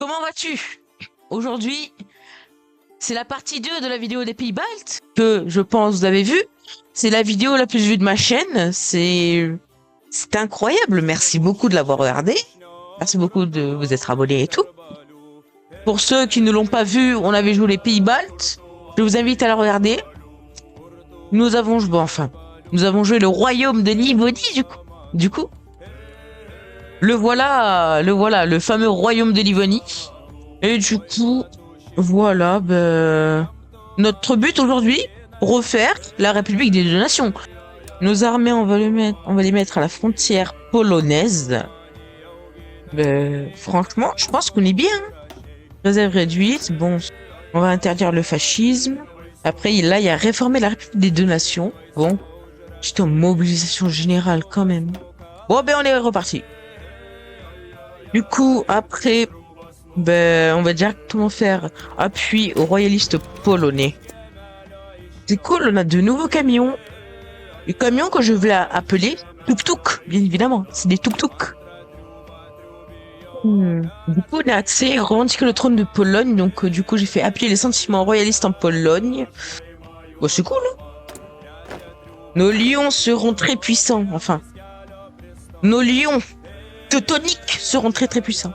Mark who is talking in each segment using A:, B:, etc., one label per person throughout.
A: Comment vas-tu? Aujourd'hui, c'est la partie 2 de la vidéo des pays baltes que je pense vous avez vu. C'est la vidéo la plus vue de ma chaîne. C'est incroyable. Merci beaucoup de l'avoir regardé. Merci beaucoup de vous être abonné et tout. Pour ceux qui ne l'ont pas vu, on avait joué les pays baltes. Je vous invite à la regarder. Nous avons joué le royaume de Livonie du coup. Le voilà, le fameux royaume de Livonie. Et du coup, voilà, notre but aujourd'hui, refaire la République des deux nations. Nos armées, on va les mettre à la frontière polonaise. Franchement, je pense qu'on est bien. Réserve réduite, bon, on va interdire le fascisme. Après, là, il y a réformer la République des deux nations. Bon, j'étais en mobilisation générale quand même. Bon, on est reparti. Du coup, après, on va directement faire appui aux royalistes polonais. C'est cool, on a de nouveaux camions. Les camions que je vais appeler tuk-tuk, bien évidemment. C'est des tuk-tuk. Du coup, on a accès à revendiquer le trône de Pologne. Donc, du coup, j'ai fait appuyer les sentiments royalistes en Pologne. Bon, c'est cool. Hein. Nos lions seront très puissants. Enfin, nos lions teutoniques seront très très puissants.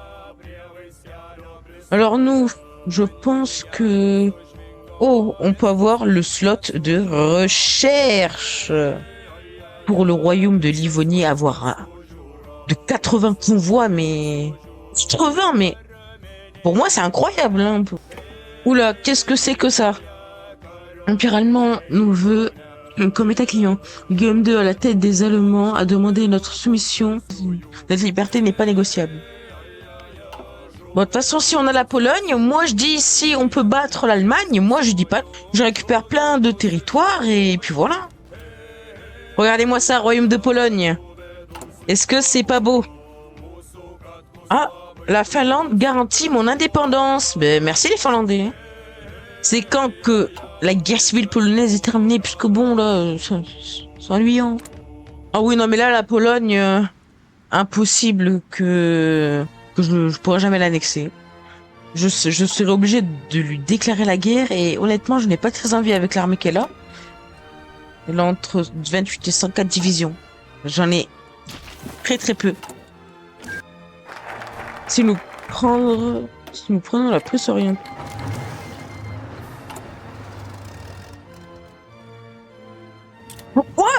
A: Alors nous, je pense que... Oh, on peut avoir le slot de recherche. Pour le royaume de Livonie, avoir de 80 convois, mais... 80, mais... Pour moi, c'est incroyable. Hein. Oula, qu'est-ce que c'est que ça? L'Empire allemand nous veut comme état client. Guillaume II, à la tête des Allemands, a demandé notre soumission. Notre liberté n'est pas négociable. Bon, de toute façon, si on a la Pologne, moi je dis si on peut battre l'Allemagne, moi je dis pas. Je récupère plein de territoires et puis voilà. Regardez-moi ça, royaume de Pologne. Est-ce que c'est pas beau? Ah, la Finlande garantit mon indépendance. Merci les Finlandais. C'est quand que la guerre civile polonaise est terminée, puisque bon là, c'est ennuyant. Ah oui, non mais là, la Pologne, impossible que je pourrais jamais l'annexer. Je serais obligé de lui déclarer la guerre et honnêtement, je n'ai pas très envie avec l'armée qu'elle a. Elle a entre 28 et 104 divisions. J'en ai très très peu. Si nous prenons la Prusse orientale. Pourquoi?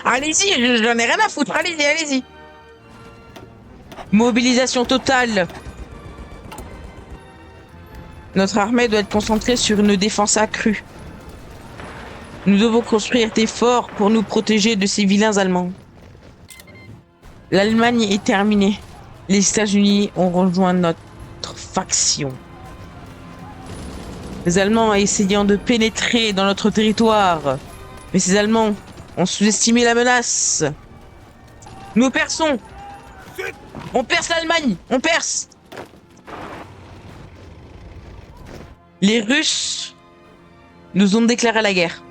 A: Allez-y, j'en ai rien à foutre. Allez-y, allez-y. Mobilisation totale. Notre armée doit être concentrée sur une défense accrue. Nous devons construire des forts pour nous protéger de ces vilains Allemands. L'Allemagne est terminée. Les États-Unis ont rejoint notre faction. Les Allemands essayant de pénétrer dans notre territoire. Mais ces Allemands ont sous-estimé la menace. Nous perçons. On perce l'Allemagne. On perce. Les Russes nous ont déclaré la guerre.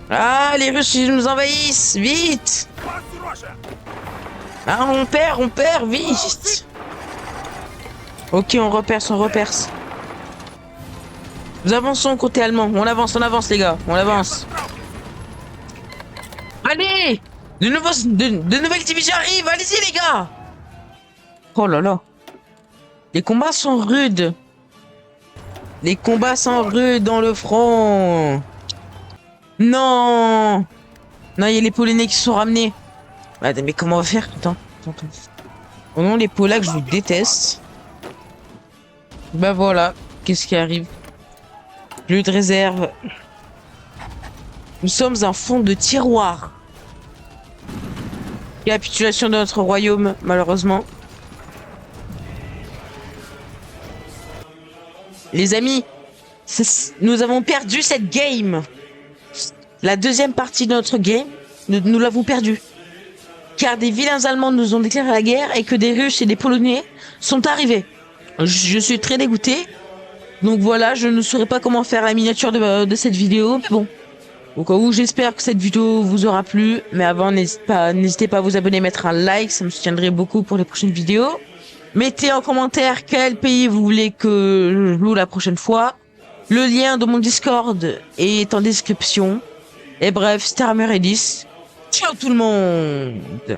A: Ah, les Russes, ils nous envahissent. Vite. Ah, on perd, vite. Ok, on reperce. Nous avançons côté allemand. On avance, les gars. On avance. Allez! De nouvelles divisions arrivent. Allez-y, les gars. Oh là là. Les combats sont rudes. Dans le front. Non, il y a les Polonais qui sont ramenés. Mais comment on va faire? Attends. Oh non, les Polacs, je vous déteste. Voilà, qu'est-ce qui arrive? Lieu de réserve. Nous sommes un fond de tiroir. Capitulation de notre royaume, malheureusement. Les amis, nous avons perdu cette game. La deuxième partie de notre game, nous l'avons perdue. Car des vilains Allemands nous ont déclaré la guerre et que des Russes et des Polonais sont arrivés. Je suis très dégoûté. Donc voilà, je ne saurais pas comment faire la miniature de cette vidéo. Mais bon, au cas où, j'espère que cette vidéo vous aura plu. Mais avant, n'hésitez pas à vous abonner, mettre un like. Ça me soutiendrait beaucoup pour les prochaines vidéos. Mettez en commentaire quel pays vous voulez que je joue la prochaine fois. Le lien de mon Discord est en description. Et bref, c'était Armure Ellis. Ciao tout le monde!